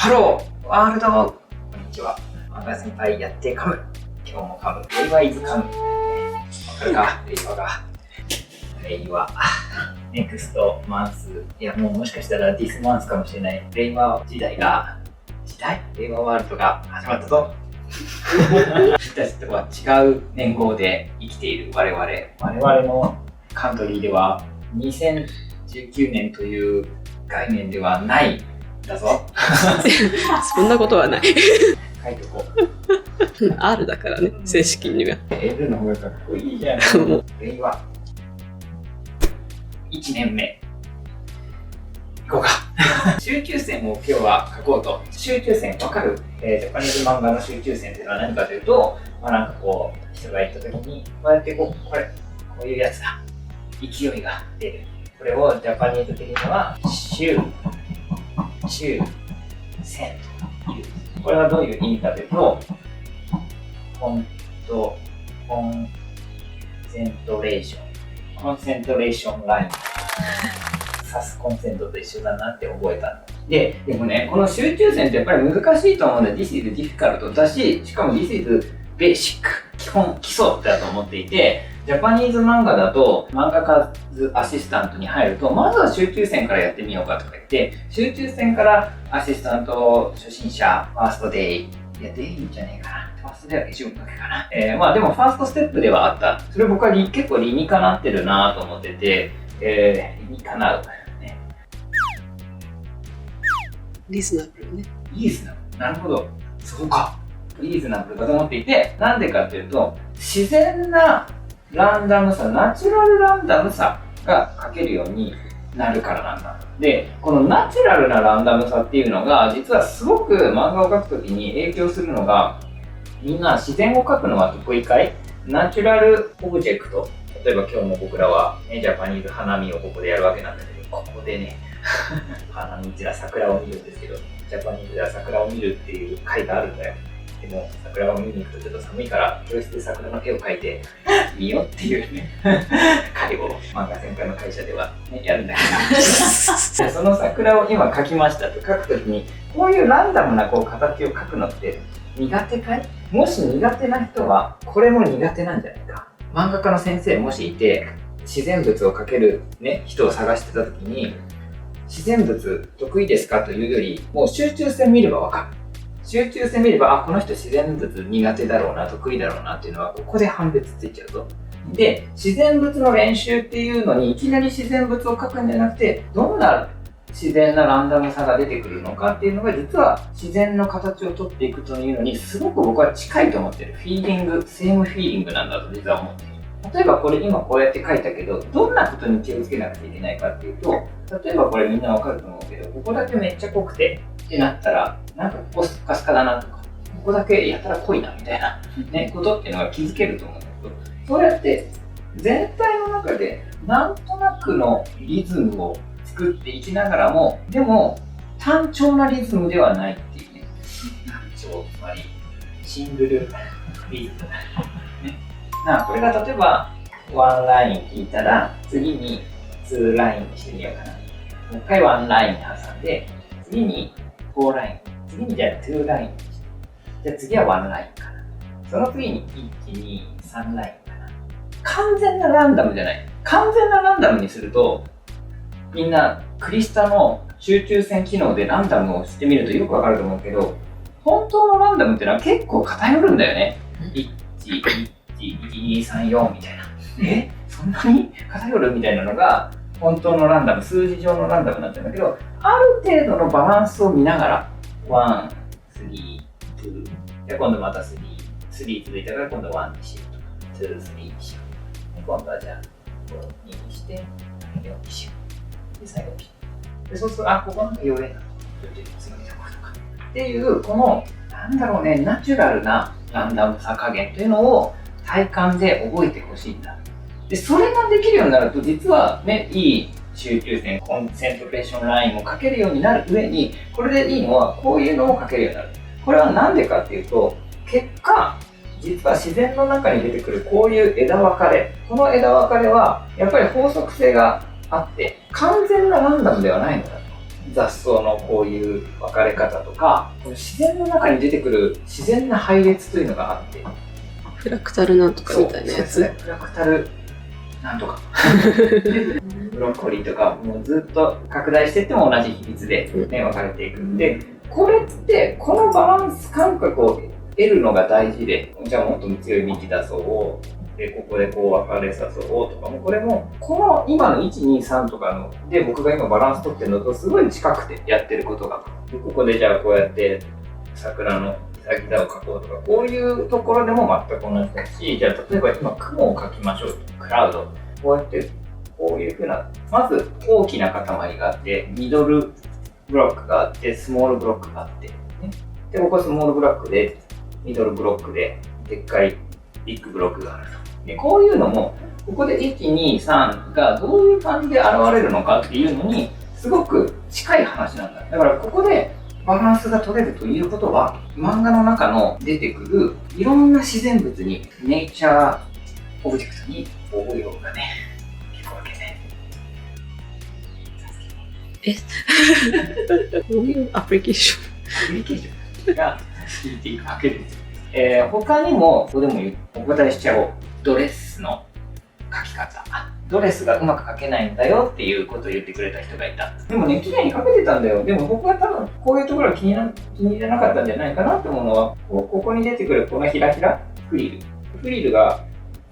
ハローワールド、こんにちは。漫画先輩やって噛む。今日も噛む。令和イズ噛む。わかるか？令和が。令和。ネクストマンス。いや、もしかしたらディスマンスかもしれない。令和時代令和ワールドが始まったぞ。僕たちとは違う年号で生きている我々のカントリーでは2019年という概念ではないだぞ。そんなことはない。書いておこう。R だからね、正式には。L の方がかっこいいじゃん。令和1年目いこうか。集中線を今日は書こうと。集中線わかる？ジャパニーズ漫画の集中線っていうのは何かというと、なんかこう人が言った時にこうやってこういうやつだ。勢いが出る。これをジャパニーズ的には集中線という。これはどういう意味かというと、コンセントレーションライン。指すコンセントと一緒だなって覚えたの。でもね、この集中線ってやっぱり難しいと思うんだ。This is difficult だし、しかも This is basic 基礎だと思っていて、ジャパニーズ漫画だと漫画家アシスタントに入ると、まずは集中線からやってみようかとか言って、集中線からアシスタント初心者ファーストデイ、デイじゃねえかな。ファーストデイは一応だけかな。でもファーストステップではあった。それ僕は結構理にかなってるなと思ってて、理にかなう。リーズナブルね。リーズナブル。なるほど。そうか。リーズナブルだと思っていて、なんでかっていうと、自然なランダムさ、ナチュラルランダムさが書けるようになるからなんだ。で、このナチュラルなランダムさっていうのが、実はすごく漫画を描くときに影響するのが、みんな自然を描くのは得意かい？ナチュラルオブジェクト。例えば今日も僕らは、ジャパニーズ花見をここでやるわけなんだけど、ここでね、花見では桜を見るんですけど、ジャパニーズでは桜を見るっていう会があるんだよ。でも桜を見に行くとちょっと寒いから教室で桜の絵を描いて見ようっていうね会を漫画先輩の会社では、ね、やるんだけどその桜を今描きましたと書くときに、こういうランダムな形を描くのって苦手かい？もし苦手な人はこれも苦手なんじゃないか。漫画家の先生もしいて自然物を描ける、人を探してたときに、自然物得意ですかというより、もう集中線見ればわかる。集中線見れば、この人自然物苦手だろうな、得意だろうなっていうのは、ここで判別ついちゃうぞ。で、自然物の練習っていうのに、いきなり自然物を描くんじゃなくて、どんな自然なランダムさが出てくるのかっていうのが、実は自然の形をとっていくというのに、すごく僕は近いと思ってる。フィーリング、セームフィーリングなんだと実は思っている。例えばこれ今こうやって書いたけど、どんなことに気をつけなくちゃいけないかっていうと、例えばこれみんなわかると思うけど、ここだけめっちゃ濃くてってなったら、なんかここスカスカだなとか、ここだけやたら濃いなみたいな、ことっていうのが気づけると思うんだけど、そうやって全体の中でなんとなくのリズムを作っていきながらも、でも単調なリズムではないっていうね。単調、つまりシングルリズム。これが例えば1ライン引いたら次に2ラインにしてみようかな。もう一回1ライン挟んで、次に4ライン、次にじゃあ2ラインにして、じゃあ次は1ラインかな。その次に1、2、3ラインかな。完全なランダムじゃない。完全なランダムにすると、みんなクリスタの集中線機能でランダムをしてみるとよくわかると思うけど、本当のランダムっていうのは結構偏るんだよね。1、1234みたいな。そんなに偏るみたいなのが本当のランダム、数字上のランダムになってるんだけど、ある程度のバランスを見ながら、1、3、2、で今度また3続いたから今度1にしようとか、2、3にしよう。で今度はじゃあ、2にして、4にしよう。で、最後に。で、そうすると、ここなんか弱いな。次のところとか。っていう、この、ナチュラルなランダムさ加減というのを体感で覚えてほしいんだ。で、それができるようになると、実はね、いい集中線、コンセントレーションラインを書けるようになる上に、これでいいのはこういうのを書けるようになる。これはなんでかっていうと、結果、実は自然の中に出てくるこういう枝分かれ。この枝分かれは、やっぱり法則性があって、完全なランダムではないのだと。雑草のこういう分かれ方とか、この自然の中に出てくる自然な配列というのがあって、フラクタルなんとかみたいなやつ。フラクタルなんとかブロッコリーとかもうずっと拡大していっても同じ比率で、ね、分かれていくんで、これってこのバランス感覚を得るのが大事で、じゃあもっと強い幹出そうで、ここでこう分かれさそうとかも、これもこの今の123とかので僕が今バランス取ってるのとすごい近くてやってることが、でここでじゃあこうやって桜のギザを描こうとか、こういうところでも全く同じだし、じゃあ例えば今雲を描きましょう、クラウド、こうやってこういうふうな、まず大きな塊があって、ミドルブロックがあって、スモールブロックがあって、ね、でここスモールブロックで、ミドルブロックで、でっかいビッグブロックがあると。でこういうのも、ここで1、2、3がどういう感じで現れるのかっていうのに、すごく近い話なんだ。だからここでバランスが取れるということは、漫画の中の出てくるいろんな自然物に、ネイチャーオブジェクトに応用がね、聞くわけね。どういうアプリケーション？アプリケーションが効いていくわけですよ。他にも、ここでもお答えしちゃおう。ドレスの描き方。ドレスがうまく描けないんだよっていうことを言ってくれた人がいた。でもね、綺麗に描けてたんだよ。でも僕は多分こういうところが気に入らなかったんじゃないかなと思うのは、ここに出てくるこのひらひらフリル。フリルが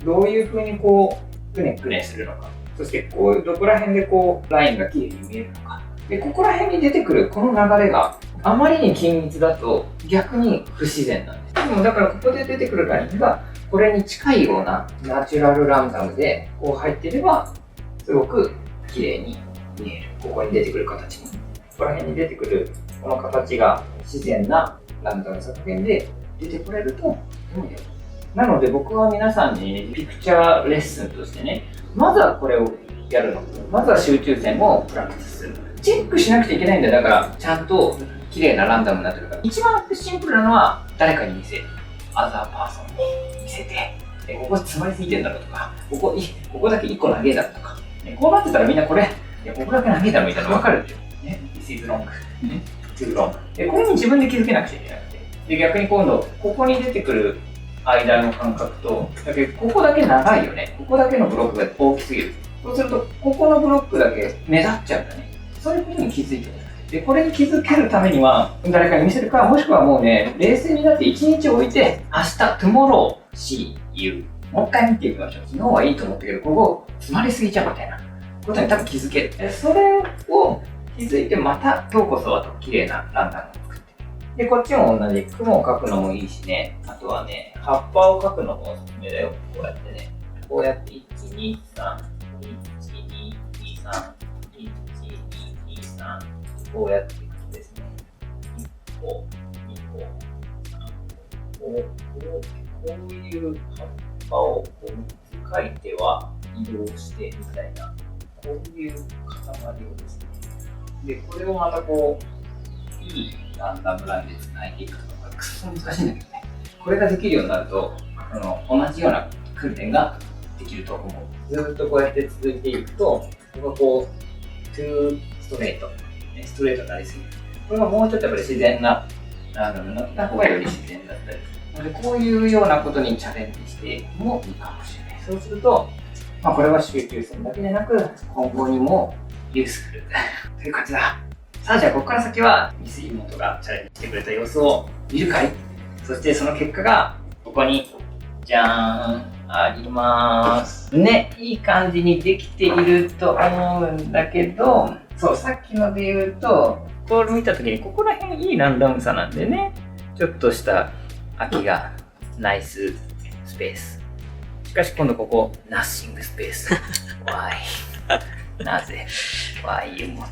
どういう風にこう、くねくねするのか。そしてこう、どこら辺でこう、ラインが綺麗に見えるのか。で、ここら辺に出てくるこの流れがあまりに緊密だと逆に不自然なんです。でもだからここで出てくるラインがこれに近いようなナチュラルランダムでこう入っていればすごく綺麗に見える。ここに出てくる形も。ここら辺に出てくるこの形が自然なランダム作品で出てくれるととても良い。なので僕は皆さんにピクチャーレッスンとしてね、まずはこれをやるの。まずは集中線をプラクティスする。チェックしなくちゃいけないんだよ。だからちゃんと綺麗なランダムになってるから。一番シンプルなのは誰かに見せる。アザーパーソンに見せて、ここ詰まりすぎてんだろうとか、ここだけ1個投げだとか、こうなってたらみんなこれ、ここだけ投げだろみたいなの分かるでしょ。ね、This is wrong. Too wrong. これに自分で気づけなくちゃいけなくて。で、逆に今度、ここに出てくる間の感覚と、だけどここだけ長いよね。ここだけのブロックが大きすぎる。そうすると、ここのブロックだけ目立っちゃうんだね。そういうことに気づいてる。で、これに気づけるためには、誰かに見せるか、もしくはもうね、冷静になって1日置いて、明日、tomorrow, see you。もう一回見ていきましょう。昨日はいいと思ったけど、ここ、詰まりすぎちゃうみたいなことに多分気づける。それを気づいて、また今日こそはと綺麗なランダムを作って。で、こっちも同じ。雲を描くのもいいしね。あとはね、葉っぱを描くのもおすすめだよ。こうやってね。こうやって、1、2、3、1、2、2、3、1、2、2、3。こうやっていくとですね、1個、2個、3個、こういう葉っぱを3つ描いては移動してみたいな、こういう塊をですね、で、これをまたこう、いいランダムラインで繋いでいくとか、くっそ難しいんだけどね、これができるようになると、同じような訓練ができると思う。ずっとこうやって続いていくと、ここがこう、トゥーストレート。ストレートになりすぎる。これがもうちょっとやっぱり自然なランダムになった方がより自然だったりするので、こういうようなことにチャレンジしてもいいかもしれない。そうすると、これは集中線だけでなく、今後にもユースフルという感じだ。さあ、じゃあここから先は、ミス妹がチャレンジしてくれた様子を見るかい？そしてその結果が、ここに、じゃーん、あります。ね、いい感じにできていると思うんだけど、そう、さっきので言うと、これ見たときに、ここら辺いいランダムさなんでね、ちょっとした空きが、ナイススペース。しかし今度ここ、ナッシングスペース。Why? なぜ ?Why 妹。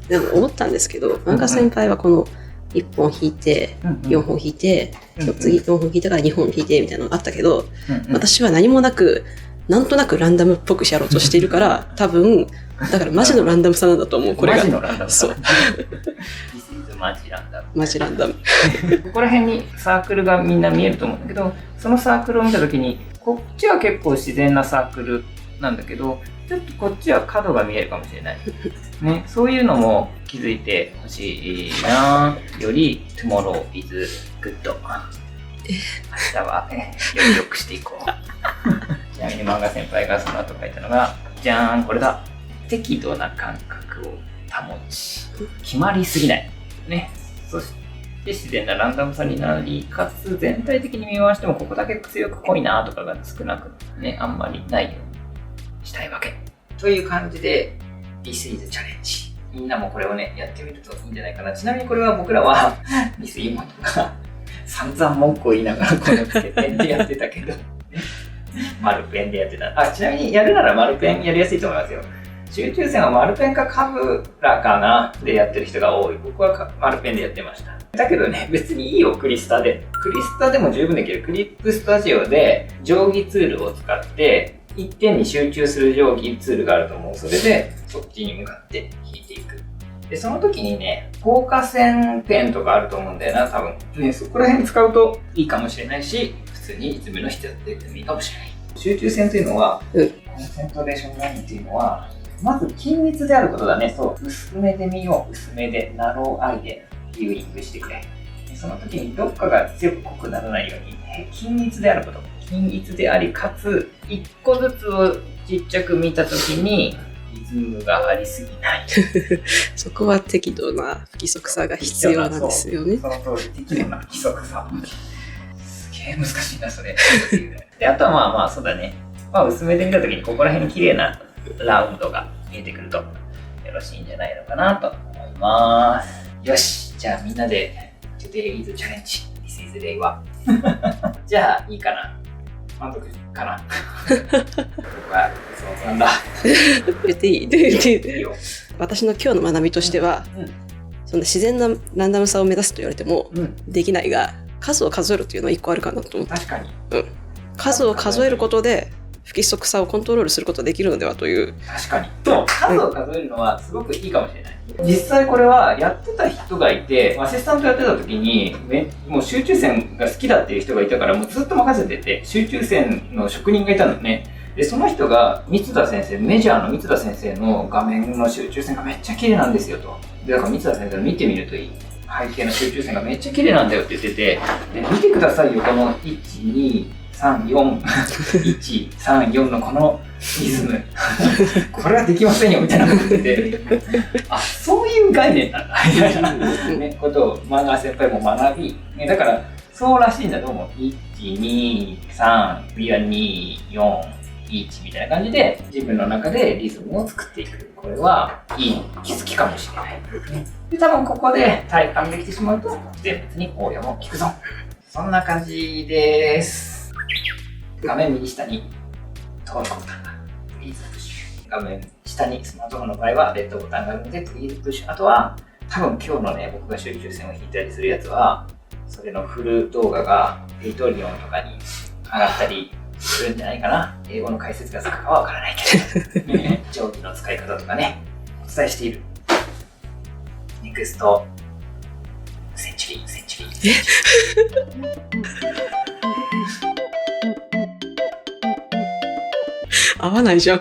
でも思ったんですけど、漫画先輩はこの1本引いて、4本引いて、次4本引いたから2本引いてみたいなのがあったけど、私は何もなく、なんとなくランダムっぽくやろうとしているから、多分、だからマジのランダムさなんだと思う、これが。マジのランダムさ。そう。This is マジランダム。マジランダム。ここら辺にサークルがみんな見えると思うんだけど、そのサークルを見たときに、こっちは結構自然なサークルなんだけど、ちょっとこっちは角が見えるかもしれない。ね、そういうのも気づいてほしいな。より Tomorrow is good。明日は、より良くしていこう。ちなみに漫画先輩がその後書いたのが、じゃーん、これだ。適度な感覚を保ち、決まりすぎない。ね。そして自然なランダムさになり、かつ全体的に見回してもここだけ強く濃いなとかが少なくね、あんまりないようにしたいわけ。という感じで、This is Challenge。みんなもこれをね、やってみるといいんじゃないかな。ちなみにこれは僕らは、ミスイモとか、散々文句を言いながらこのつけペンでやってたけど、丸ペンでやってた。あ、ちなみにやるなら丸ペンやりやすいと思いますよ。集中線は丸ペンかカブラかなでやってる人が多い。僕は丸ペンでやってました。だけどね、別にいいよ、クリスタで。クリスタでも十分できる。クリップスタジオで定規ツールを使って、一点に集中する定規ツールがあると思う。それで、そっちに向かって引いていく。で、その時にね、硬化線ペンとかあると思うんだよな、多分。ね、そこら辺使うといいかもしれないし、普通にいつもの人やってもいいかもしれない。集中線というのは、コンセントレーションラインというのは、まず均密であることだね。そう。薄めで見よう。薄めで、ナローアイでビューイングしてくれ。その時にどっかが強く濃くならないように、均密であること。均一であり、かつ、一個ずつをちっちゃく見た時に、リズムがありすぎない。そこは適度な不規則さが必要なんですよね。その通り、適度な不規則さ。すげえ難しいな、それ。で、あとはまあまあ、そうだね。まあ、薄めで見た時に、ここら辺に綺麗なラウンドが見えてくるとよろしいんじゃないのかなと思います。よし、じゃあみんなで Today is Challenge This is 令和じゃあいいかな、満足かな僕はそうなんだ言っていい言っていいいいよ。私の今日の学びとしては、そんな自然なランダムさを目指すと言われてもできないが、数を数えるというのは一個あるかなと思って。確かに、数を数えることで不規則さをコントロールすることができるのではという。確かに。そう、数を数えるのはすごくいいかもしれない。実際これはやってた人がいて、アシスタントやってた時にもう集中線が好きだっていう人がいたから、もうずっと任せてて、集中線の職人がいたのね。で、その人が三田先生、メジャーの三田先生の画面の集中線がめっちゃ綺麗なんですよと。で、だから三田先生の見てみるといい。背景の集中線がめっちゃ綺麗なんだよって言ってて、で、見てくださいよ、この1、2、3、4、1、3、4のこのリズム。これはできませんよみたいなこと言ってて、あ、そういう概念なんだみたいな、ね、ことを漫画先輩も学び、ね、だからそうらしいんだと思う。1、2、3、次は2、4、1みたいな感じで自分の中でリズムを作っていく。これはいい気づきかもしれない。で、多分ここで体感できてしまうと全物に応用も効くぞ。そんな感じです。画面右下に登録ボタンがプリーズプッシュ。画面下にスマートフォンの場合はレッドボタンがあるのでプリーズプッシュ。あとは多分今日のね、僕が集中線を引いたりするやつは、それのフル動画がペイトリオンとかに上がったりするんじゃないかな。英語の解説がつくかはわからないけど、定規の使い方とかね、お伝えしている。ネクストセンチュリー。合わないじゃん